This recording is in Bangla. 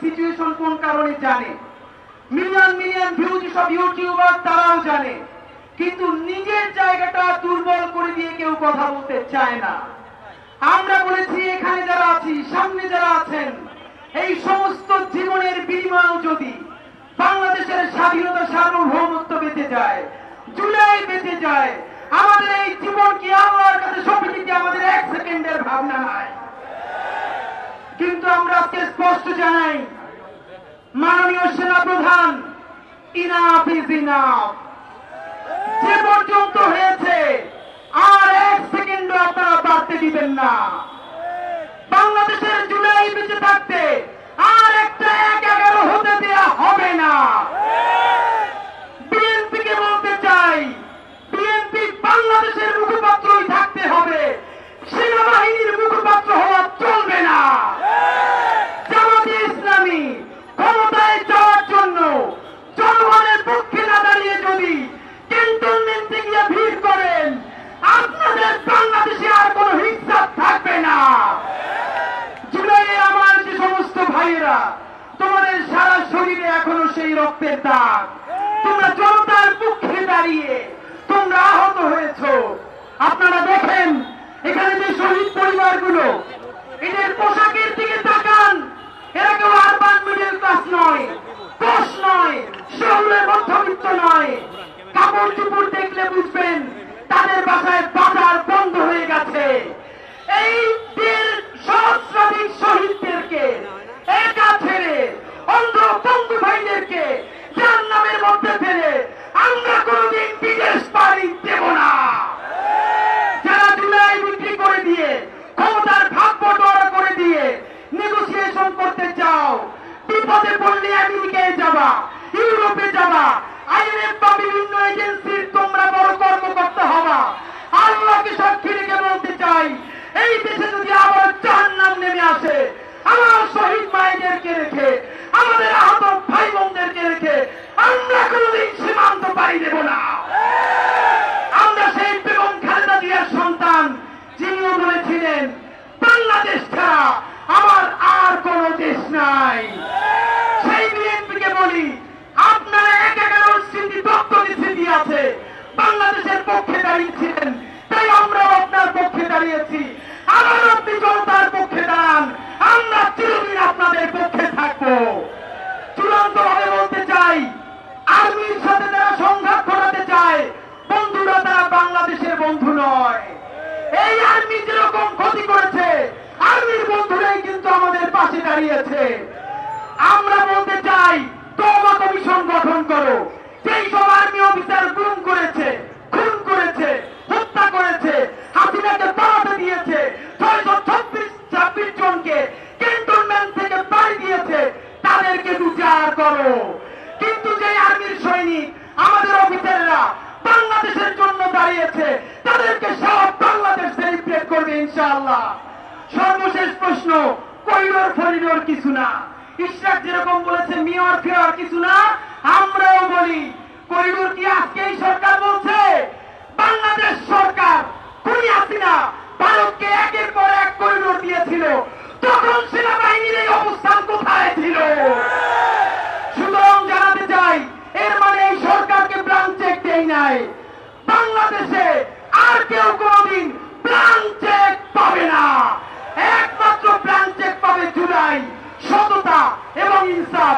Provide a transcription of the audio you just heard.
সিচুয়েশন কোন কারণে জানে, মিলিয়ন মিলিয়ন ভিউজ সব ইউটিউবার তারাও জানে, কিন্তু নিজের জায়গাটা দুর্বল করে দিয়ে কেউ কথা বলতে চায় না। আমরা বলেছি এখানে যারা আছি, সামনে যারা আছেন, এই সমস্ত জীবনের বিনিময়েও যদি বাংলাদেশের স্বাধীনতা সার্বভৌমত্ব বেঁচে যায়, জুলাই বেঁচে যায়, আমাদের এই জীবন কি আল্লাহর কাছে সঁপে দিতে আমাদের এক সেকেন্ডের ভাবনা নাই। কিন্তু আমরা আজকে স্পষ্ট জানাই, মাননীয় সেনাপ্রধান, ইনাফ ইজ ইনাফ। যে পর্যন্ত হয়েছে আর এক সেকেন্ডও আপনারা বাড়তে দিবেন না। বাংলাদেশের জুলাই বেঁচে থাকতে আর একটা ১-১১ হতে দেয়া হবে না। বিএনপিকে বলতে চাই, বিএনপি বাংলাদেশের মুখপাত্রই থাকতে হবে, সেনাবাহিনীর মুখপাত্র হওয়া চলবে না। জামাতে ইসলামী ক্ষমতায় যাওয়ার জন্য জনগণের পক্ষে না দাঁড়িয়ে যদি ক্যান্টনমেন্টে গিয়ে ভিড় করেন, আপনাদের বাংলাদেশে আর কোনো হিংসা থাকবে না। জুলাইয়ে আমার যে সমস্ত ভাইয়েরা, তোমাদের সারা শরীরে এখনো সেই রক্তের দাগ, তোমরা জনতার পক্ষে দাঁড়িয়ে তোমরা আহত হয়েছ। আপনারা দেখেন এখানে যে শহীদ পরিবারগুলো, এদের পোশাকের দিকে তাকান, এরা কেউ আরবান মিডল ক্লাস নয়, পোষ নয়, শহরের মধ্যবিত্ত নয়। কাপড় চুপড় দেখলে বুঝবেন তাদের বাসায় বাজার বন্ধ হয়ে গেছে। এই সহস্রাধিক শহীদদেরকে একা ছেড়ে, অন্ধ বন্ধু ভাইদেরকে জাহান্নামের মধ্যে ফেলে আমরা কোনদিন বিদেশ পাড়ি দেব না। যারা জুলাই বিক্রি করে দিয়ে, ক্ষমতার ভাগ বটোয়ারা করে দিয়ে নেগোসিয়েশন করতে চাও, বিপদে পড়লে আমেরিকায় যাবা, ইউরোপে যাবা, আইএমএফ বা বিভিন্ন এজেন্সির তোমরা বড় কর্মকর্তা হবা। আল্লাহকে সাক্ষী রেখে বলতে চাই, এই দেশে যদি আবার জাহান্নাম নেমে আসে, আমার শহীদ মায়েদেরকে রেখে, আমাদের আহত ভাই বোনদেরকে রেখে আমরা কোনদিন সীমান্ত পাড়ি দেব না। আমরা সেই বেগম খালেদা জিয়ার সন্তান, যিনিও বলেছিলেন বাংলাদেশ ছাড়া আমার আর কোন দেশ নাই। সেই বিএনপিকে বলি, আপনারা ১-১১ স্মৃতি দপ্তরের স্মৃতি আছে, বাংলাদেশের পক্ষে দাঁড়িয়েছিলেন, তাই আমরাও আপনার পক্ষে দাঁড়িয়েছি। আবার আপনি জনতার পক্ষে দাঁড়ান, আমরা চিরদিন আপনাদের পক্ষে থাকবো। চূড়ান্ত ভাবে বলতে চাই, আর্মির সাথে যারা সংঘাত ঘটাতে চায়, বন্ধুরা তারা বাংলাদেশের বন্ধু নয়। এই আর্মি যেরকম ক্ষতি করেছে, আর্মির বন্ধুরাই কিন্তু আমাদের পাশে দাঁড়িয়েছে। আমরা বলতে চাই, তওবা কমিশন গঠন করো। যেই সব আর্মি অফিসার গুম করেছে, খুন করেছে, হত্যা করেছে, হাসিনাকে পালাতে দিয়েছে, ৬২৬ জনকে ক্যান্টনমেন্ট থেকে বাড়ি দিয়েছে, তাদেরকে বিচার করো। কিন্তু যে আর্মির সৈনিক, আমাদের অফিসাররা বাংলাদেশের জন্য দাঁড়িয়েছে, তাদেরকে সব বাংলাদেশ সেলিব্রেট করবে ইনশাআল্লাহ। সর্বশেষ প্রশ্ন, করিডোর ফরিডোর কিছু না। ইশরাক যেরকম বলেছে মেয়র ফেয়ার কিছু না, আমরাও বলি করিডোর কি আজকে এই সরকার বলছে? বাংলাদেশ সরকার খুনি হাসিনা ভারতকে একের পর এক করিডোর দিয়েছিল, তখন সেনাবাহিনীর এই অবস্থান কোথায় ছিল? সুতরাং জানাতে চাই, এর মানে এই সরকারকে ব্ল্যাঙ্ক চেক দেই নাই। বাংলাদেশে আর কেউ কোনদিন ব্ল্যাঙ্ক চেক পাবে না। একমাত্র ব্ল্যাঙ্ক চেক পাবে জুলাই, সততা এবং ইনসাফ।